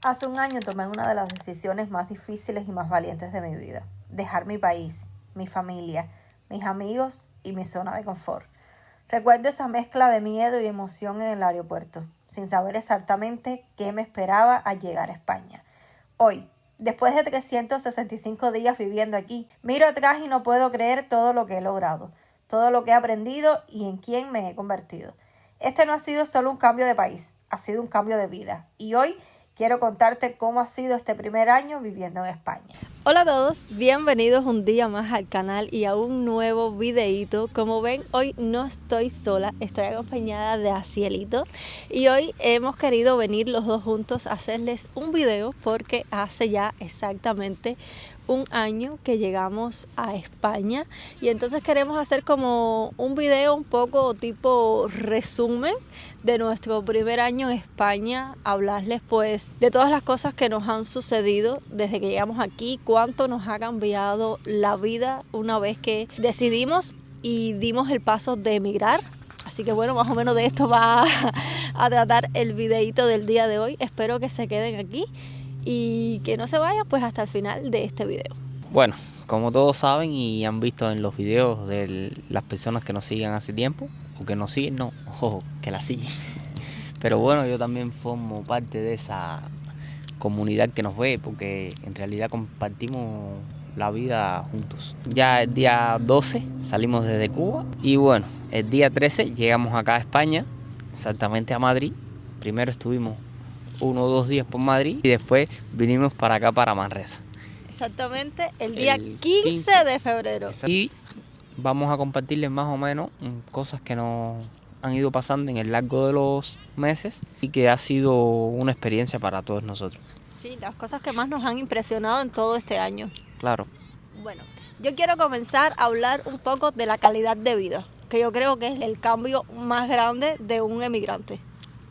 Hace un año tomé una de las decisiones más difíciles y más valientes de mi vida. Dejar mi país, mi familia, mis amigos y mi zona de confort. Recuerdo esa mezcla de miedo y emoción en el aeropuerto, sin saber exactamente qué me esperaba al llegar a España. Hoy, después de 365 días viviendo aquí, miro atrás y no puedo creer todo lo que he logrado, todo lo que he aprendido y en quién me he convertido. Este no ha sido solo un cambio de país, ha sido un cambio de vida. Y hoy quiero contarte cómo ha sido este primer año viviendo en España. Hola a todos, bienvenidos un día más al canal y a un nuevo videíto. Como ven, hoy no estoy sola, estoy acompañada de Acielito y hoy hemos querido venir los dos juntos a hacerles un video porque hace ya exactamente un año que llegamos a España y entonces queremos hacer como un video un poco tipo resumen de nuestro primer año en España, hablarles pues de todas las cosas que nos han sucedido desde que llegamos aquí, cuánto nos ha cambiado la vida una vez que decidimos y dimos el paso de emigrar. Así que bueno, más o menos de esto va a tratar el videito del día de hoy. Espero que se queden aquí y que no se vayan pues hasta el final de este video. Bueno, como todos saben y han visto en los videos de las personas que nos siguen hace tiempo, o que nos siguen, no, ojo, que la siguen. Pero bueno, yo también formo parte de esa comunidad que nos ve, porque en realidad compartimos la vida juntos. Ya el día 12 salimos desde Cuba y bueno, el día 13 llegamos acá a España, exactamente a Madrid. Primero estuvimos 1 o 2 días por Madrid y después vinimos para acá, para Manresa. Exactamente el día 15 de febrero. Y vamos a compartirles más o menos cosas que nos han ido pasando en el largo de los meses y que ha sido una experiencia para todos nosotros. Sí, las cosas que más nos han impresionado en todo este año. Claro. Bueno, yo quiero comenzar a hablar un poco de la calidad de vida, que yo creo que es el cambio más grande de un emigrante.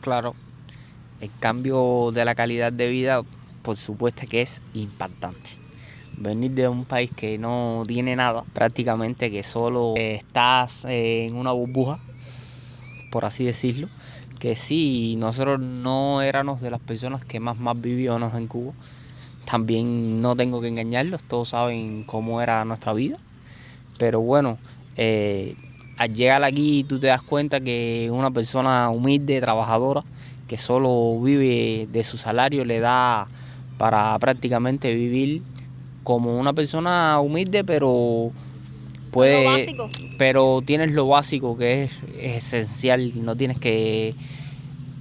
Claro, el cambio de la calidad de vida, por supuesto que es impactante. Venir de un país que no tiene nada, prácticamente que solo estás en una burbuja, por así decirlo, que sí, nosotros no éramos de las personas que más vivíamos en Cuba. También no tengo que engañarlos, todos saben cómo era nuestra vida. Pero bueno, al llegar aquí tú te das cuenta que una persona humilde, trabajadora, que solo vive de su salario, le da para prácticamente vivir como una persona humilde, pero puede, lo básico. pero tienes lo básico que es esencial. No tienes que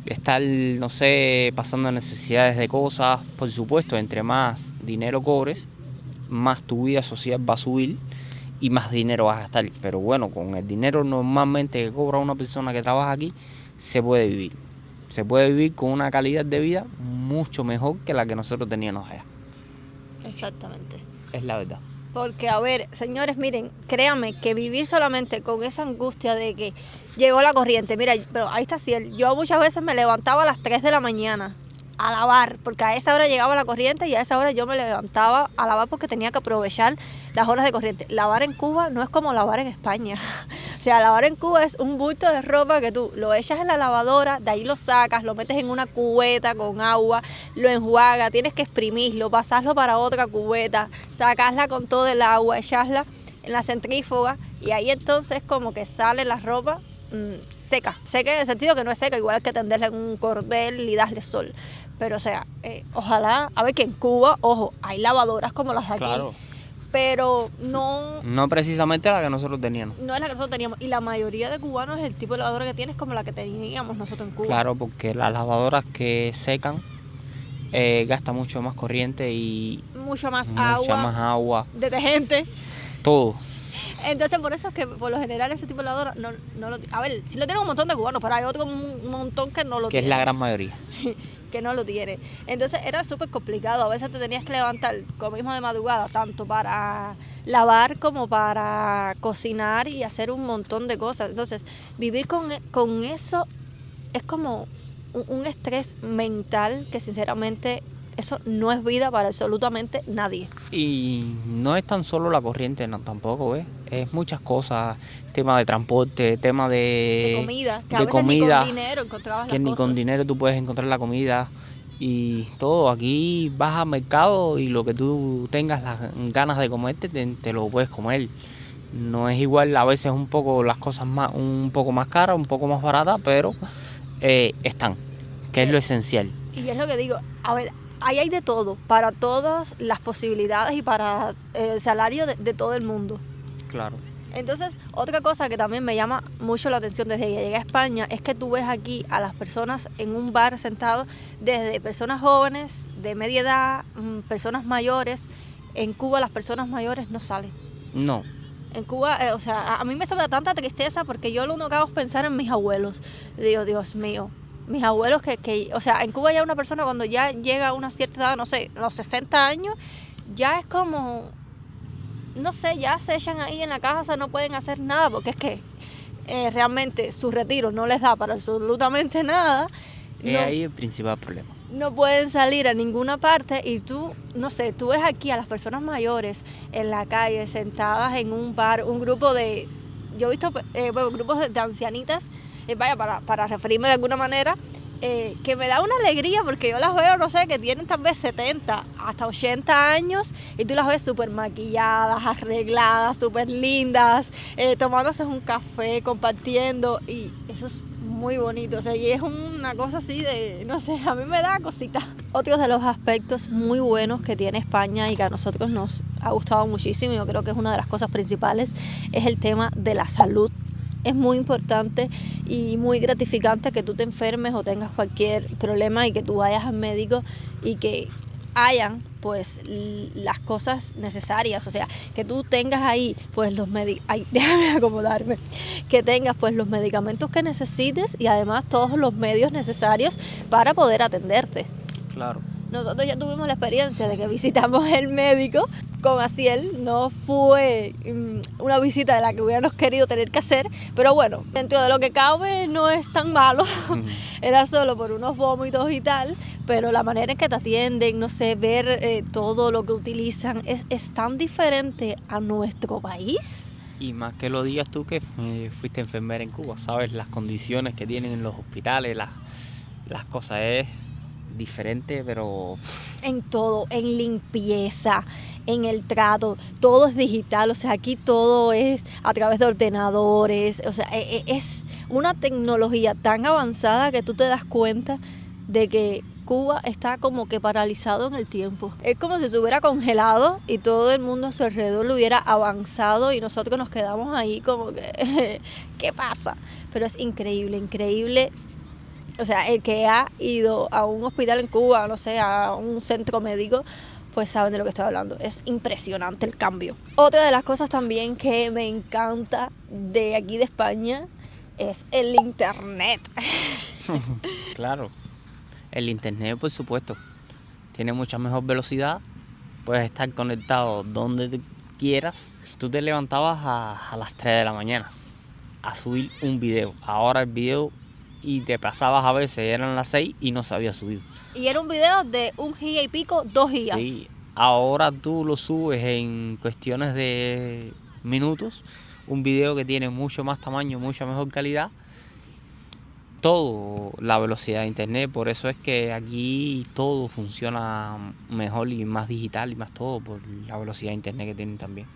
estar, no sé, pasando necesidades de cosas. Por supuesto, entre más dinero cobres, más tu vida social va a subir y más dinero vas a gastar. Pero bueno, con el dinero normalmente que cobra una persona que trabaja aquí, se puede vivir. Se puede vivir con una calidad de vida mucho mejor que la que nosotros teníamos allá. Exactamente. Es la verdad. Porque, a ver, señores, miren, créanme que vivir solamente con esa angustia de que llegó la corriente. Mira, pero ahí está Ciel. Yo muchas veces me levantaba a las 3 de la mañana a lavar, porque a esa hora llegaba la corriente y a esa hora yo me levantaba a lavar porque tenía que aprovechar las horas de corriente. Lavar en Cuba no es como lavar en España. O sea, lavar en Cuba es un bulto de ropa que tú lo echas en la lavadora, de ahí lo sacas, lo metes en una cubeta con agua, lo enjuagas, tienes que exprimirlo, pasarlo para otra cubeta, sacarla con todo el agua, echarla en la centrífuga y ahí entonces como que sale la ropa seca en el sentido que no es seca, igual que tenderla en un cordel y darle sol. Pero o sea, ojalá, a ver que en Cuba, ojo, hay lavadoras como las de aquí. Claro. Pero no precisamente la que nosotros teníamos. No es la que nosotros teníamos. Y la mayoría de cubanos, el tipo de lavadora que tiene es como la que teníamos nosotros en Cuba. Claro, porque las lavadoras que secan gastan mucho más corriente y mucha más agua, detergente, todo. Entonces por eso es que por lo general ese tipo de lavadora no lo, a ver, sí lo tienen un montón de cubanos, pero hay otro un montón que no lo tiene. Que es la gran mayoría. Que no lo tiene. Entonces era súper complicado. A veces te tenías que levantar como mismo de madrugada, tanto para lavar como para cocinar y hacer un montón de cosas. Entonces vivir con eso es como un estrés mental que sinceramente eso no es vida para absolutamente nadie. Y no es tan solo la corriente, no, tampoco, ¿ves? Es muchas cosas, tema de transporte, tema de comida, que de a veces comida, ni con dinero encontrabas que las ni cosas. con dinero tú puedes encontrar la comida. y todo. Aquí vas al mercado y lo que tú tengas las ganas de comerte, te lo puedes comer. No es igual, a veces un poco las cosas un poco más caras, un poco más baratas, pero están, que es lo esencial. Y es lo que digo, a ver, ahí hay de todo, para todas las posibilidades y para el salario de todo el mundo. Claro. Entonces, otra cosa que también me llama mucho la atención desde que llegué a España es que tú ves aquí a las personas en un bar sentados, desde personas jóvenes, de media edad, personas mayores. En Cuba las personas mayores no salen. No. En Cuba, o sea, a mí me da tanta tristeza porque yo lo único que hago es pensar en mis abuelos. Digo, Dios mío, mis abuelos o sea, en Cuba ya una persona cuando ya llega a una cierta edad, no sé, a los 60 años, ya es como, no sé, ya se echan ahí en la casa, no pueden hacer nada porque es que realmente su retiro no les da para absolutamente nada. Es ahí el principal problema. No pueden salir a ninguna parte y tú, no sé, tú ves aquí a las personas mayores en la calle sentadas en un bar, un grupo de, yo he visto grupos de ancianitas, vaya, para referirme de alguna manera, que me da una alegría porque yo las veo, no sé, que tienen tal vez 70 hasta 80 años y tú las ves súper maquilladas, arregladas, súper lindas, tomándose un café, compartiendo, y eso es muy bonito, o sea, y es una cosa así de, no sé, a mí me da cosita. Otro de los aspectos muy buenos que tiene España y que a nosotros nos ha gustado muchísimo, y yo creo que es una de las cosas principales, es el tema de la salud. Es muy importante y muy gratificante que tú te enfermes o tengas cualquier problema y que tú vayas al médico y que hayan pues las cosas necesarias, o sea, que tú tengas ahí pues los déjame acomodarme, que tengas pues los medicamentos que necesites y además todos los medios necesarios para poder atenderte. Claro. Nosotros ya tuvimos la experiencia de que visitamos el médico con Asiel, no fue una visita de la que hubiéramos querido tener que hacer, pero bueno, dentro de lo que cabe no es tan malo, era solo por unos vómitos y tal, pero la manera en que te atienden, no sé, ver todo lo que utilizan es tan diferente a nuestro país. Y más que lo digas tú que fuiste enfermera en Cuba, sabes las condiciones que tienen en los hospitales, las cosas es diferente, pero en todo, en limpieza, en el trato, todo es digital, o sea, aquí todo es a través de ordenadores, o sea, es una tecnología tan avanzada que tú te das cuenta de que Cuba está como que paralizado en el tiempo. Es como si se hubiera congelado y todo el mundo a su alrededor lo hubiera avanzado y nosotros nos quedamos ahí como que, ¿qué pasa? Pero es increíble, increíble. O sea, el que ha ido a un hospital en Cuba, no sé, a un centro médico, pues saben de lo que estoy hablando. Es impresionante el cambio. Otra de las cosas también que me encanta de aquí de España es el internet. Claro, el internet por supuesto tiene mucha mejor velocidad, puedes estar conectado donde quieras. Tú te levantabas a las 3 de la mañana a subir un video, ahora el video y te pasabas a veces, eran las 6 y no se había subido. Y era un video de 1 giga y pico, 2 gigas. Sí, ahora tú lo subes en cuestiones de minutos, un video que tiene mucho más tamaño, mucha mejor calidad, todo la velocidad de internet, por eso es que aquí todo funciona mejor y más digital y más todo por la velocidad de internet que tienen también.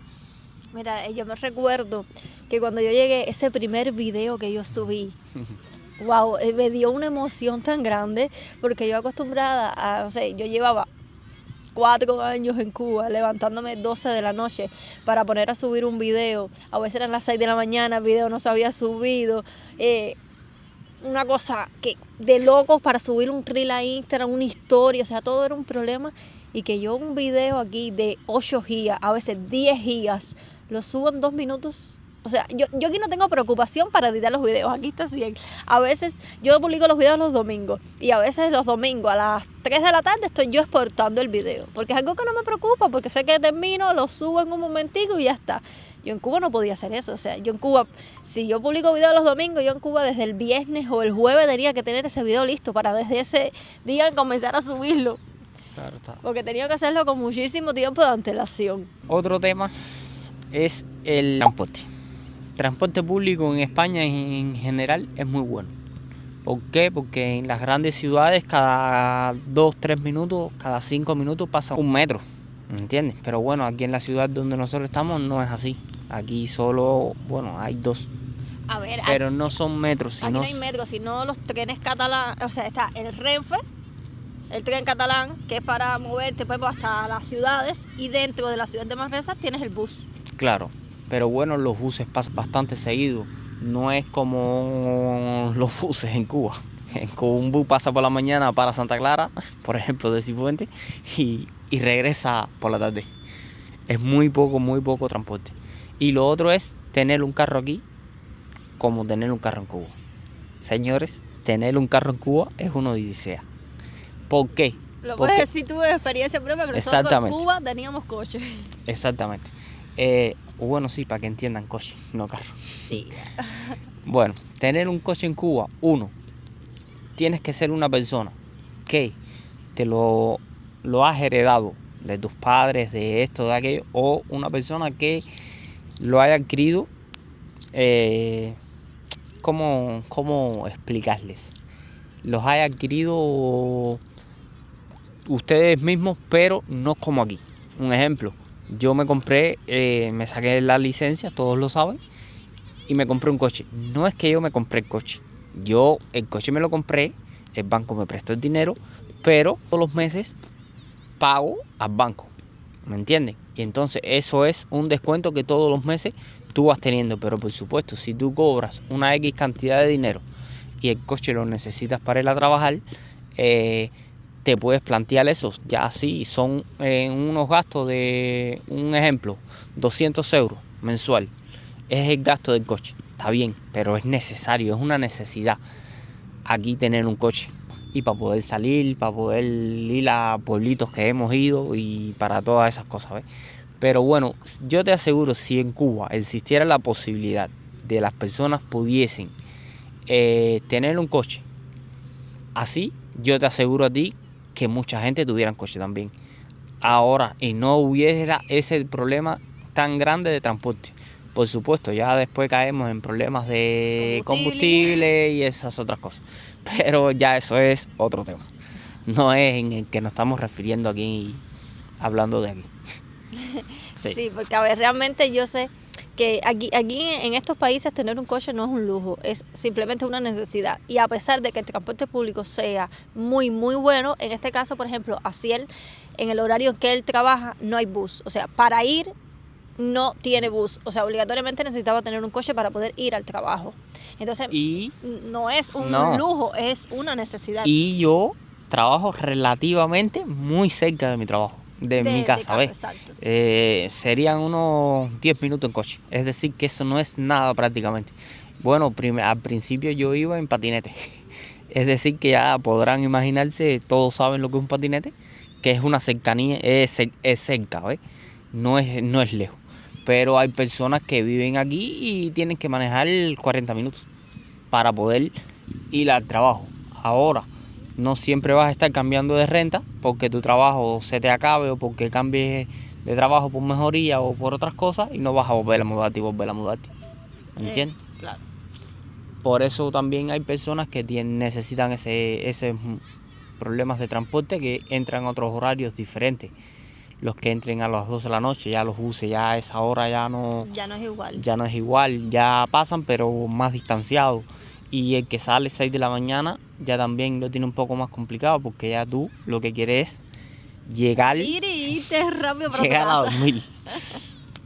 Mira, yo me recuerdo que cuando yo llegué, ese primer video que yo subí, wow, me dio una emoción tan grande porque yo acostumbrada a, no sé, yo llevaba 4 años en Cuba levantándome 12 de la noche para poner a subir un video, a veces eran las 6 de la mañana, el video no se había subido, una cosa que de locos para subir un reel a Instagram, una historia, o sea, todo era un problema y que yo un video aquí de 8 gigas, a veces 10 gigas, lo subo en 2 minutos. O sea, yo aquí no tengo preocupación para editar los videos, aquí está 100. A veces yo publico los videos los domingos y a veces los domingos a las 3 de la tarde estoy yo exportando el video, porque es algo que no me preocupa, porque sé que termino, lo subo en un momentico y ya está. Yo en Cuba no podía hacer eso, o sea, yo en Cuba, si yo publico videos los domingos, yo en Cuba desde el viernes o el jueves tenía que tener ese video listo para desde ese día comenzar a subirlo. Claro está. Porque tenía que hacerlo con muchísimo tiempo de antelación. Otro tema es el transporte. Transporte público en España en general es muy bueno. ¿Por qué? Porque en las grandes ciudades cada 2, 3 minutos, cada 5 minutos pasa un metro, ¿me entiendes? Pero bueno, aquí en la ciudad donde nosotros estamos no es así. Aquí solo, bueno, hay 2. A ver, Pero no son metros, aquí sino... no hay metro, sino los trenes catalanes. O sea, está el Renfe, el tren catalán, que es para moverte pues, hasta las ciudades, y dentro de la ciudad de Manresa tienes el bus. Claro, pero bueno, los buses pasan bastante seguido. No es como los buses en Cuba. En Cuba un bus pasa por la mañana para Santa Clara, por ejemplo, de Cifuentes, y regresa por la tarde. Es muy poco transporte. Y lo otro es tener un carro aquí como tener un carro en Cuba. Señores, tener un carro en Cuba es una odisea. ¿Por qué? Lo puedes decir tú de experiencia propia, que nosotros en Cuba teníamos coche. Exactamente. Bueno, sí, para que entiendan, coche, no carro. Sí. Bueno, tener un coche en Cuba, tienes que ser una persona que te lo has heredado de tus padres, de esto, de aquello, o una persona que lo haya adquirido, ¿cómo explicarles? Los haya adquirido ustedes mismos, pero no como aquí. Un ejemplo, yo me compré, me saqué la licencia, todos lo saben, y me compré un coche. No es que yo me compré el coche. El coche me lo compré, el banco me prestó el dinero, pero todos los meses pago al banco, ¿me entienden? Y entonces eso es un descuento que todos los meses tú vas teniendo. Pero por supuesto, si tú cobras una X cantidad de dinero y el coche lo necesitas para ir a trabajar, te puedes plantear eso. Ya así son unos gastos de, un ejemplo, 200 euros mensual. Es el gasto del coche, está bien, pero es necesario, es una necesidad aquí tener un coche. Y para poder salir, para poder ir a pueblitos que hemos ido y para todas esas cosas, ¿ves? Pero bueno, yo te aseguro, si en Cuba existiera la posibilidad de las personas pudiesen tener un coche así, yo te aseguro a ti que mucha gente tuviera un coche también. Ahora, y no hubiera ese problema tan grande de transporte. Por supuesto, ya después caemos en problemas de combustible y esas otras cosas. Pero ya eso es otro tema. No es en el que nos estamos refiriendo aquí, hablando de aquí. Sí, porque a ver, realmente yo sé que aquí en estos países tener un coche no es un lujo, es simplemente una necesidad. Y a pesar de que el transporte público sea muy bueno, en este caso, por ejemplo, Asiel, en el horario en que él trabaja, no hay bus. O sea, para ir no tiene bus. O sea, obligatoriamente necesitaba tener un coche para poder ir al trabajo. Entonces, no es un lujo, es una necesidad. Y yo trabajo relativamente muy cerca de mi trabajo. De mi casa, ¿ves? Exacto. Serían unos 10 minutos en coche. Es decir, que eso no es nada prácticamente. Bueno, al principio yo iba en patinete. Es decir, que ya podrán imaginarse, todos saben lo que es un patinete, que es una cercanía, es cerca, ¿ves? No es lejos. Pero hay personas que viven aquí y tienen que manejar 40 minutos para poder ir al trabajo. Ahora, no siempre vas a estar cambiando de renta porque tu trabajo se te acabe o porque cambies de trabajo por mejoría o por otras cosas y no vas a volver a mudarte. ¿Me entiendes? Claro. Por eso también hay personas que necesitan ese problemas de transporte, que entran a otros horarios diferentes. Los que entren a las 12 de la noche, ya los buses, ya a esa hora ya no es igual. Ya pasan, pero más distanciados. Y el que sale 6 de la mañana ya también lo tiene un poco más complicado, porque ya tú lo que quieres es llegar, ir y irte rápido para llegar tu casa. a dormir.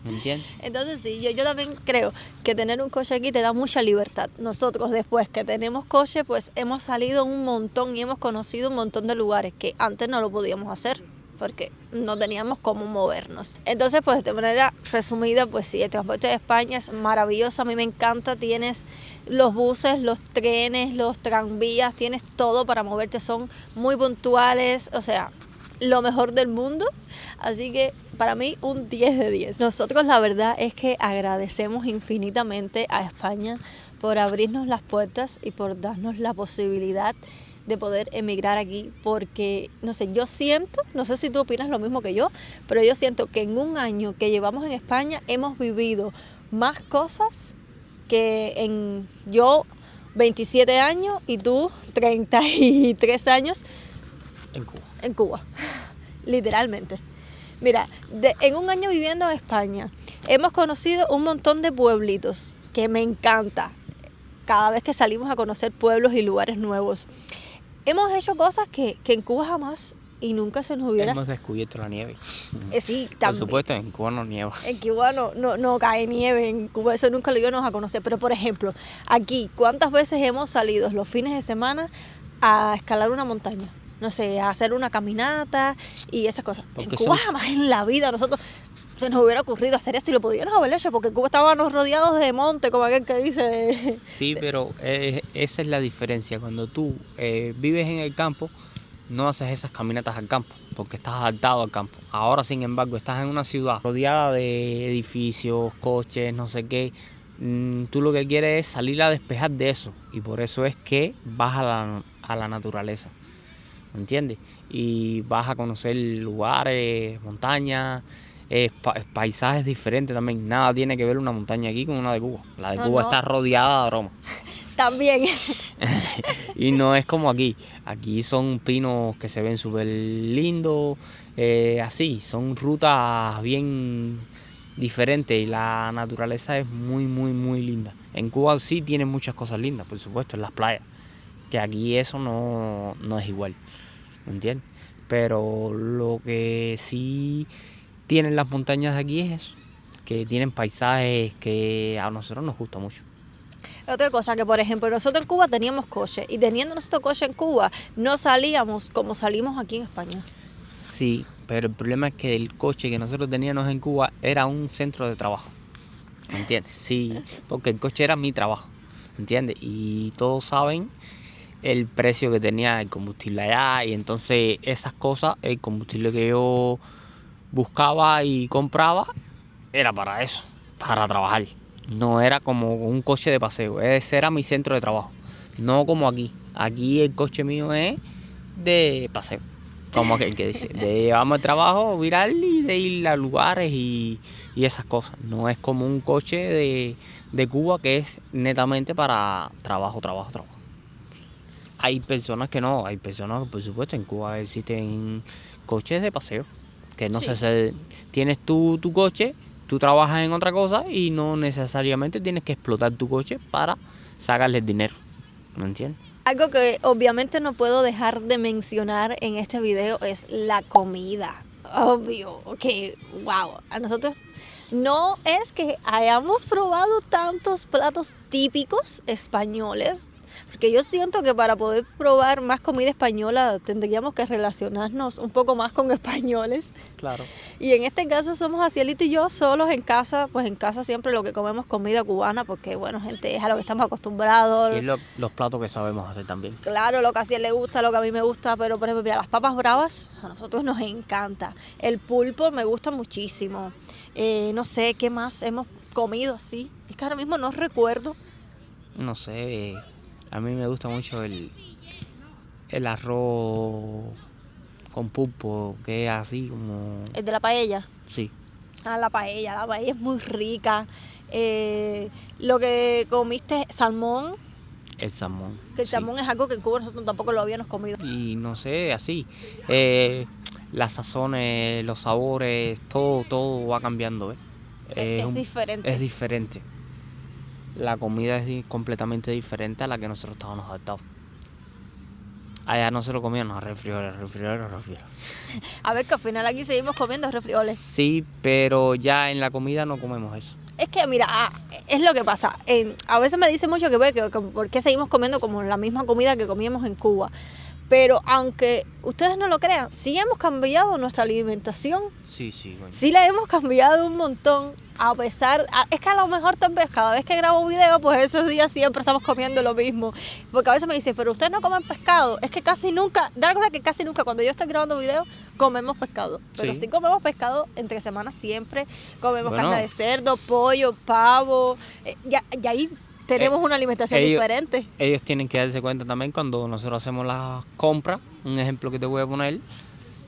¿Me entiendes? Entonces sí, yo también creo que tener un coche aquí te da mucha libertad. Nosotros después que tenemos coche, pues hemos salido un montón y hemos conocido un montón de lugares que antes no lo podíamos hacer porque no teníamos cómo movernos. Entonces, pues de manera resumida, pues sí, el transporte de España es maravilloso, a mí me encanta, tienes los buses, los trenes, los tranvías, tienes todo para moverte, son muy puntuales, o sea, lo mejor del mundo, así que para mí un 10 de 10. Nosotros la verdad es que agradecemos infinitamente a España por abrirnos las puertas y por darnos la posibilidad de poder emigrar aquí, porque, no sé, yo siento, no sé si tú opinas lo mismo que yo, pero yo siento que en un año que llevamos en España hemos vivido más cosas que yo 27 años y tú 33 años En Cuba. en Cuba, literalmente. Mira, en un año viviendo en España, hemos conocido un montón de pueblitos que me encanta. Cada vez que salimos a conocer pueblos y lugares nuevos. Hemos hecho cosas que en Cuba jamás y nunca se nos hubiera... Hemos descubierto la nieve. Sí, Por también. supuesto, en Cuba no nieva. En Cuba no cae nieve, en Cuba eso nunca lo íbamos a conocer. Pero por ejemplo, aquí, ¿cuántas veces hemos salido los fines de semana a escalar una montaña? No sé, a hacer una caminata y esas cosas. Porque en Cuba son- jamás en la vida nosotros se nos hubiera ocurrido hacer eso y lo podíamos haber hecho porque en Cuba estábamos rodeados de monte, como aquel que dice. Sí, pero esa es la diferencia. Cuando tú vives en el campo, no haces esas caminatas al campo, porque estás adaptado al campo. Ahora, sin embargo, estás en una ciudad rodeada de edificios, coches, no sé qué. Tú lo que quieres es salir a despejar de eso. Y por eso es que vas a la naturaleza. ¿Me entiendes? Y vas a conocer lugares, montañas, paisajes diferentes también. Nada tiene que ver una montaña aquí con una de Cuba. La de No, Cuba no. está rodeada de aromas. También. Y no es como aquí. Aquí son pinos que se ven súper lindos. Así, son rutas bien diferentes y la naturaleza es muy, muy, muy linda. En Cuba sí tienen muchas cosas lindas, por supuesto, en las playas. Que aquí eso no es igual. ¿Me entiendes? Pero lo que sí tienen las montañas de aquí es eso. Que tienen paisajes que a nosotros nos gusta mucho. Otra cosa que, por ejemplo, nosotros en Cuba teníamos coche y teniendo nuestro coche en Cuba no salíamos como salimos aquí en España. Sí, pero el problema es que el coche que nosotros teníamos en Cuba era un centro de trabajo. ¿Me entiendes? Sí, porque el coche era mi trabajo. ¿Me entiendes? Y todos saben el precio que tenía el combustible allá y entonces esas cosas, el combustible que yo buscaba y compraba era para eso, para trabajar. No era como un coche de paseo, ese era mi centro de trabajo. No como aquí. Aquí el coche mío es de paseo, como aquel que dice, de llevarme al trabajo, viral y de ir a lugares y esas cosas. No es como un coche de Cuba que es netamente para trabajo, trabajo, trabajo. Hay personas que no, hay personas que por supuesto en Cuba existen coches de paseo, que no Sí. tienes tu coche, tú trabajas en otra cosa y no necesariamente tienes que explotar tu coche para sacarle el dinero, ¿me entiendes? Algo que obviamente no puedo dejar de mencionar en este video es la comida. Obvio, que wow, a nosotros no es que hayamos probado tantos platos típicos españoles, porque yo siento que para poder probar más comida española tendríamos que relacionarnos un poco más con españoles. Claro. Y en este caso somos Acielito y yo solos en casa, pues en casa siempre lo que comemos es comida cubana, porque bueno, gente, es a lo que estamos acostumbrados. Y es los platos que sabemos hacer también. Claro, lo que a Ciel le gusta, lo que a mí me gusta, pero por ejemplo, mira, las papas bravas a nosotros nos encanta. El pulpo me gusta muchísimo. No sé qué más hemos comido así. Es que ahora mismo no recuerdo. No sé, a mí me gusta mucho el arroz con pulpo, que es así como... El de la paella. Sí, La paella es muy rica. Lo que comiste, salmón, el salmón. que el sí. salmón es algo que en Cuba nosotros tampoco lo habíamos comido. Y no sé, así. Las sazones, los sabores, todo va cambiando, ¿eh? Es diferente. Es diferente. La comida es completamente diferente a la que nosotros estábamos adaptados. Allá nosotros comíamos refrigeros. A ver, que al final aquí seguimos comiendo refrioles. Sí, pero ya en la comida no comemos eso. Es que, mira, es lo que pasa. A veces me dicen mucho que por qué seguimos comiendo como la misma comida que comíamos en Cuba. Pero aunque ustedes no lo crean, sí hemos cambiado nuestra alimentación. Sí, bueno. Sí la hemos cambiado un montón. Es que a lo mejor tal vez cada vez que grabo video, pues esos días siempre estamos comiendo lo mismo. Porque a veces me dicen, pero ustedes no comen pescado. Es que casi nunca, da la cosa que casi nunca cuando yo estoy grabando video, comemos pescado. Pero Sí. sí comemos pescado entre semanas siempre. Comemos Bueno. carne de cerdo, pollo, pavo. Y ahí tenemos una alimentación ellos- diferente. Ellos tienen que darse cuenta también cuando nosotros hacemos las compras. Un ejemplo que te voy a poner.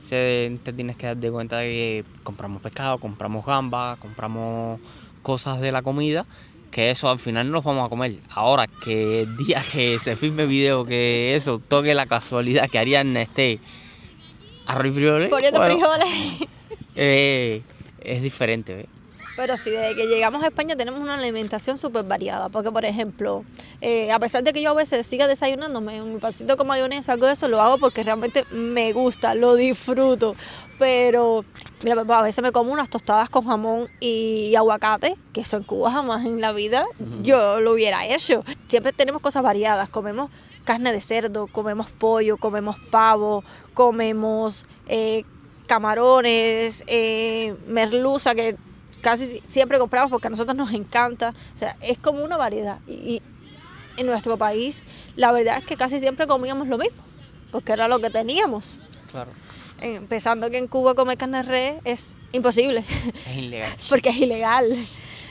Te tienes que dar de cuenta de que compramos pescado, compramos gambas, compramos cosas de la comida que eso al final no los vamos a comer. Ahora, que el día que se filme el video, que eso toque la casualidad que Ariadna esté arroz y frijoles, Poniendo frijoles. Es diferente, ¿ves? Pero sí, desde que llegamos a España tenemos una alimentación súper variada, porque por ejemplo, a pesar de que yo a veces siga desayunándome un pancito con mayonesa, algo de eso, lo hago porque realmente me gusta, lo disfruto. Pero, mira, a veces me como unas tostadas con jamón y aguacate, que eso en Cuba jamás en la vida yo lo hubiera hecho. Siempre tenemos cosas variadas, comemos carne de cerdo, comemos pollo, comemos pavo, comemos camarones, merluza, que casi siempre compramos porque a nosotros nos encanta. O sea, es como una variedad. Y en nuestro país, la verdad es que casi siempre comíamos lo mismo, porque era lo que teníamos. Claro. Empezando que en Cuba comer carne de res es imposible. Es ilegal. Porque es ilegal.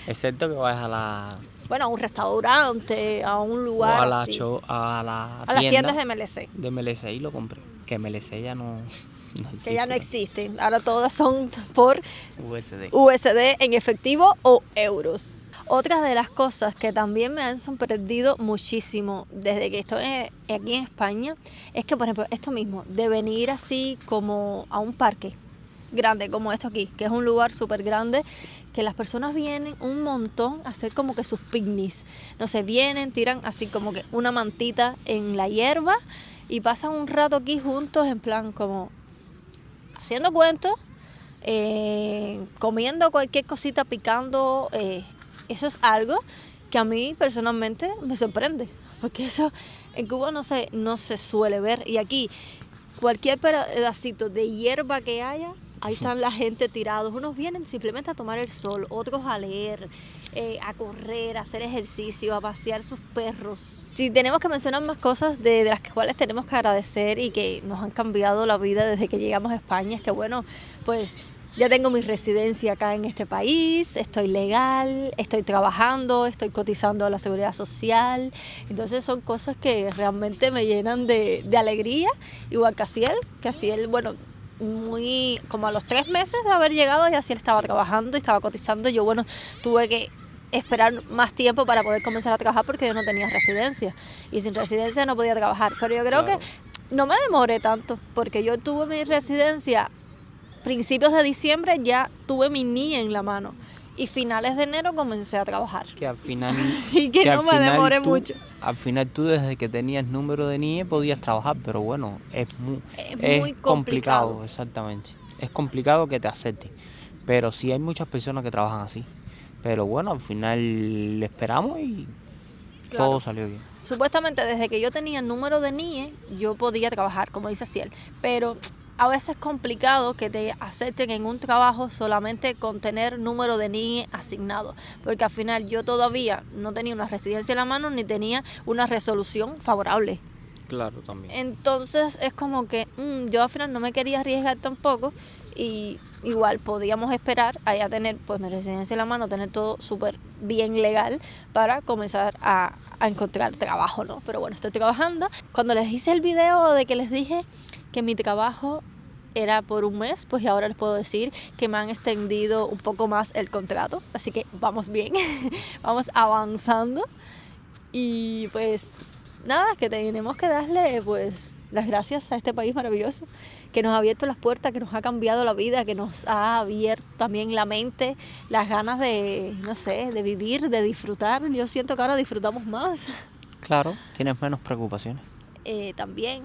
Excepto que vayas a la... Bueno, a un restaurante, a un lugar o a la así. a la A las tiendas de MLC. De MLC y lo compré. Que MLC ya no existe. Que ya no existen. Ahora todas son por USD en efectivo o euros. Otra de las cosas que también me han sorprendido muchísimo desde que estoy aquí en España es que, por ejemplo, esto mismo, de venir así como a un parque grande como esto aquí, que es un lugar súper grande, que las personas vienen un montón a hacer como que sus picnics. No sé, vienen, tiran así como que una mantita en la hierba y pasan un rato aquí juntos en plan como haciendo cuentos, comiendo cualquier cosita, picando. Eso es algo que a mí personalmente me sorprende, porque eso en Cuba no se suele ver. Y aquí cualquier pedacito de hierba que haya, ahí están la gente tirados. Unos vienen simplemente a tomar el sol, otros a leer, a correr, a hacer ejercicio, a pasear sus perros. Si tenemos que mencionar más cosas de las cuales tenemos que agradecer y que nos han cambiado la vida desde que llegamos a España, es que bueno, pues ya tengo mi residencia acá en este país, estoy legal, estoy trabajando, estoy cotizando a la seguridad social. Entonces son cosas que realmente me llenan de alegría. Igual que Asiel, bueno, muy como a los 3 meses de haber llegado, ya Asiel estaba trabajando y estaba cotizando. Yo, bueno, tuve que esperar más tiempo para poder comenzar a trabajar porque yo no tenía residencia. Y sin residencia no podía trabajar. Pero yo creo que no me demoré tanto, porque yo tuve mi residencia principios de diciembre, ya tuve mi NIE en la mano y finales de enero comencé a trabajar. Que al final sí, que no me demoré mucho. Al final tú desde que tenías número de NIE podías trabajar, pero bueno, es muy complicado. Exactamente. Es complicado que te acepten, pero sí hay muchas personas que trabajan así. Pero bueno, al final le esperamos y todo salió bien. Supuestamente desde que yo tenía el número de NIE yo podía trabajar, como dice Ciel, pero a veces es complicado que te acepten en un trabajo solamente con tener número de NIE asignado, porque al final yo todavía no tenía una residencia en la mano ni tenía una resolución favorable. Claro, también. Entonces es como que yo al final no me quería arriesgar tampoco y igual podíamos esperar a ya tener pues mi residencia en la mano, tener todo súper bien legal para comenzar a encontrar trabajo, ¿no? Pero bueno, estoy trabajando. Cuando les hice el video de que les dije que mi trabajo era por un mes, pues ahora les puedo decir que me han extendido un poco más el contrato, así que vamos bien, vamos avanzando y pues nada, que tenemos que darle pues las gracias a este país maravilloso que nos ha abierto las puertas, que nos ha cambiado la vida, que nos ha abierto también la mente, las ganas de, no sé, de vivir, de disfrutar. Yo siento que ahora disfrutamos más. Claro, tienes menos preocupaciones. También.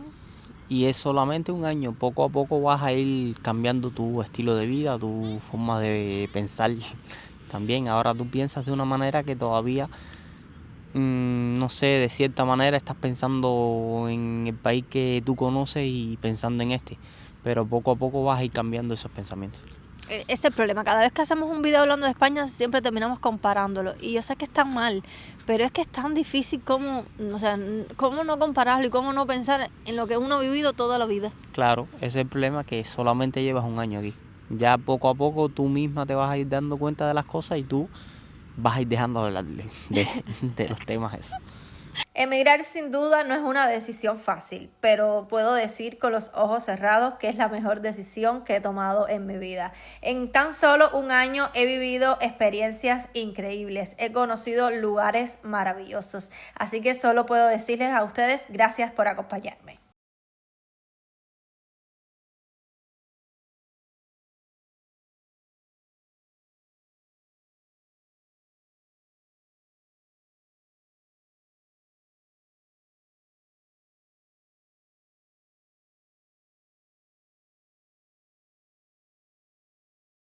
Y es solamente un año, poco a poco vas a ir cambiando tu estilo de vida, tu forma de pensar también. Ahora tú piensas de una manera que todavía, no sé, de cierta manera estás pensando en el país que tú conoces y pensando en este. Pero poco a poco vas a ir cambiando esos pensamientos. Ese es el problema, cada vez que hacemos un video hablando de España siempre terminamos comparándolo y yo sé que está mal, pero es que es tan difícil como, o sea, cómo no compararlo y cómo no pensar en lo que uno ha vivido toda la vida. Claro, ese es el problema, que solamente llevas un año aquí. Ya poco a poco tú misma te vas a ir dando cuenta de las cosas y tú vas a ir dejando de hablar de los temas esos. Emigrar sin duda no es una decisión fácil, pero puedo decir con los ojos cerrados que es la mejor decisión que he tomado en mi vida. En tan solo un año he vivido experiencias increíbles, he conocido lugares maravillosos, así que solo puedo decirles a ustedes gracias por acompañarme.